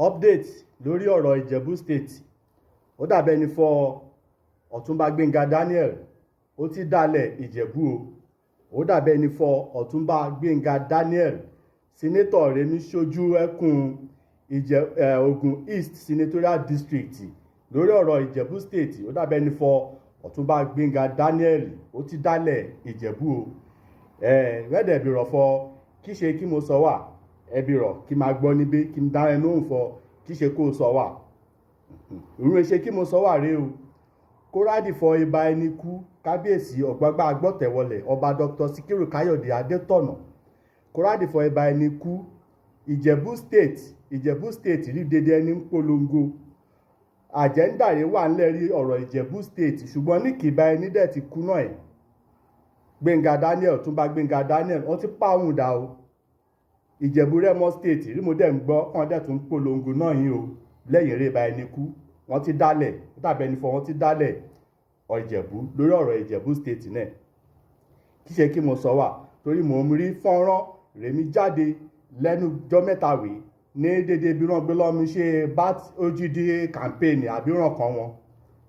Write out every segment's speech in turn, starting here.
update lórí ọ̀rọ̀ Ìjẹ̀bú state. Ó dàbẹ́ ni fọ Ọ̀túnba Gbénga Daniel ó ti dálẹ̀ Ìjẹ̀bú o. Ó dàbẹ́ ni fọ Ọ̀túnba Gbénga Daniel senator Remi Ṣojú ẹkùn Ogun East Senatorial District lórí ọ̀rọ̀ Ìjẹ̀bú state. Ó dàbẹ́ ni fọ Ọ̀túnba Gbénga Daniel ó ti dálẹ̀ Ìjẹ̀bú o. Wẹ́dẹ̀ bìrọ̀ fọ kí ṣe kí mo sọ wà ẹbìrọ̀ kí máa gbọ́ níbí kí n dá ẹnu òun fọ kí ṣe kó sọ wà. Ìrún ṣe kí mo sọ wà rèé o. Kórádì fọ ibà ẹni kú kábíyèsí ọ̀gbágbá agbọ́tẹ̀wọlẹ̀ ọba Dr. Sikiru Káyọ̀dé Adetona. Kórádì fọ ibà ẹni kú Ìjẹ̀bú state rí dédé ẹni ń polongo. Àjẹ́ńdàrí wà ńlẹ̀ rí ọ̀rọ̀ Ìjẹ̀bú state ṣùgbọ́n ní kìbá ẹni dẹ̀ ti kú náà ẹ̀. Gbénga Daniel Ọ̀túnba Gbénga Daniel wọ́n ti pa òun dà o. Ìjẹ̀bú Rẹ́mọ state rí mo dẹ̀ ń gbọ́ kàn dẹ̀ tún polongo náà yín o lẹ́yìn eré ibà ẹni kú wọ́n ti dálẹ̀ dàbẹ́ ni fọ wọ́n ti dálẹ̀ Ìjẹ̀bú lórí ọ̀rọ̀ Ìjẹ̀bú state náà. Kí ṣe kí mo sọ wà torí mò ń rí fọ́nrán Rẹ̀mí jáde lẹ́nu jọ́ mẹ́ta wèé ní dédé bí wọ́n gbé lọ́mú ṣe bat OGD campaign àbíràn kan wọn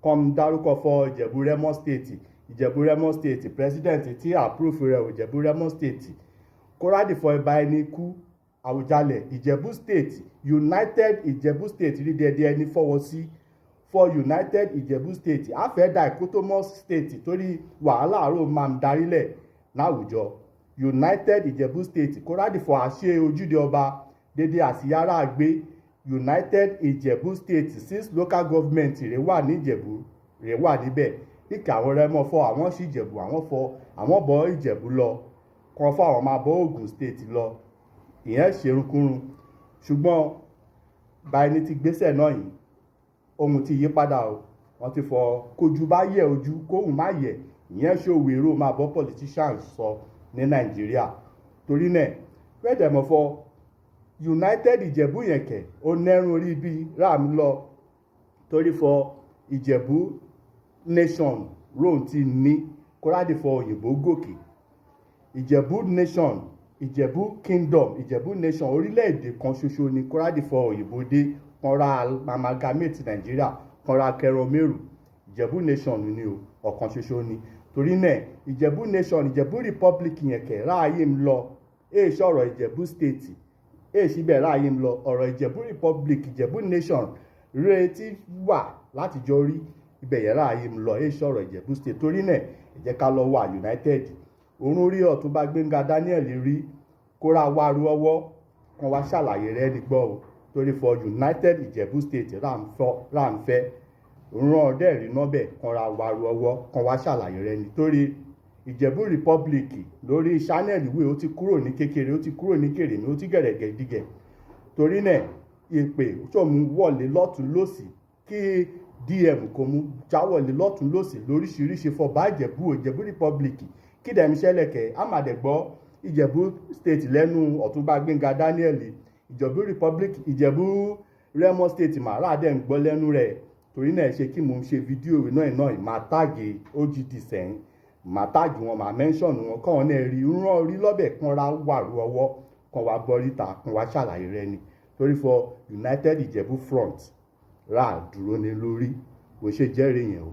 kàn dárúkọ fọ Ìjẹ̀bú Rẹ́mọ state Ìjẹ̀bú Rẹ́mọ state president tí approve rẹ̀ Ìjẹ̀bú Rẹ́mọ state. Kórádì fọ ibà ẹni kú Awujale Ìjẹ̀bú state United Ìjẹ̀bú state rí dédé ẹni fọwọ́ sí for United Ìjẹ̀bú state àfẹ́dà ìkótómọ́ state torí wàhálà àárò máa ń darílẹ̀ láwùjọ. United Ìjẹ̀bú state Kórádì fọ àṣẹ ojúde ọba dédé àṣìyára àgbé United Ìjẹ̀bú state 6 local government rẹ̀ wà ní Ìjẹ̀bú rẹ̀ wà níbẹ̀. Ìkà àwọn Rẹ́mọ fọ àwọn sí Ìjẹ̀bú àwọn bọ́ Ìjẹ̀bú lọ kan fún àwọn máa bọ́ Ògùn state lọ ìyẹn ṣerunkurun ṣùgbọ́n báyìí ti gbésẹ̀ náà yìí ohun ti yí padà o. Wọ́n ti fọ kojú bá yẹ ojú kóhùn má yẹ ìyẹn ṣòwò èrò máa bọ́ politicians sọ ní Nàìjíríà torí náà wẹ́dẹ̀ mọ̀ fọ United Ìjẹ̀bú yẹn kẹ̀ ó nẹ́rùn orí bí ram lọ torí fọ Ìjẹ̀bú nation rohun ti ní Kórádì fọ òyìnbó gòkè. Ìjẹ̀bú nation Ìjẹ̀bú kingdom Ìjẹ̀bú nation orílẹ̀-èdè kan ṣoṣo ni Kórádì fọ òyìnbó dé kan ra amalgamate Nàìjíríà kan ra kẹrọ mẹ́rù. Ìjẹ̀bú nation ni o ọ̀kan ṣoṣo ni torí náà Ìjẹ̀bú nation Ìjẹ̀bú republic yẹn kẹ̀ ráàyè ń lọ èyí sọ̀rọ̀ Ìjẹ̀bú state èyí síbẹ̀ ráàyè ń lọ ọ̀rọ̀ Ìjẹ̀bú republic Ìjẹ̀bú nation retí wà látijọ́ rí ibẹ̀ yẹn ráàyè ń lọ èyí sọ̀rọ̀ Ìjẹ̀bú state torí náà ẹ jẹ́ ká lọ wà United. Òun rí Ọ̀túnba Gbénga Daniel rí kóra wárú ọwọ́ kan wá ṣàlàyé rẹ̀ ní gbọ́ o torí fọ United Ìjẹ̀bú state ráǹfẹ́ ràn ọdẹ rí nọ́bẹ̀ kan ra wárú ọwọ́ kan wá ṣàlàyé rẹ̀ nítorí Ìjẹ̀bú republic lórí channel ìwé ó ti kúrò ní kékeré ó ti kúrò ní kèrèmí ó ti gẹ̀rẹ̀gẹ̀ dìgẹ̀ torí náà ìpè sọ̀mù wọlé lọ́tún lọ́sì kí DM kò mú jáwọlé lọ́tún lọ́sì lóríṣiríṣi fọ bá Ìjẹ̀bú republic kí dẹ̀mí ṣẹlẹ̀kẹ̀ àmàdẹ̀gbọ́ Ìjẹ̀bú state lẹ́nu Ọ̀túnba Gbénga Daniel Ìjẹ̀bú republic Ìjẹ̀bú Rẹ́mọ state màrá dẹ̀ ń gbọ́ lẹ́nu rẹ̀ torí náà ṣe kí mo ń ṣe fídíò náà máa táàgì OGD sẹ́yìn máa táàgì wọn máa mẹ́ńṣọ̀nù wọn kọ́ wọn náà rí rán orí lọ́bẹ̀ kan ra wàrú ọwọ́ kan wá bọ́ ríta kan wá ṣàlàyé rẹ̀ ni torí fọ United Ìjẹ̀bú front rà dúró ní lórí bó ṣe jẹ́rìí yẹn o.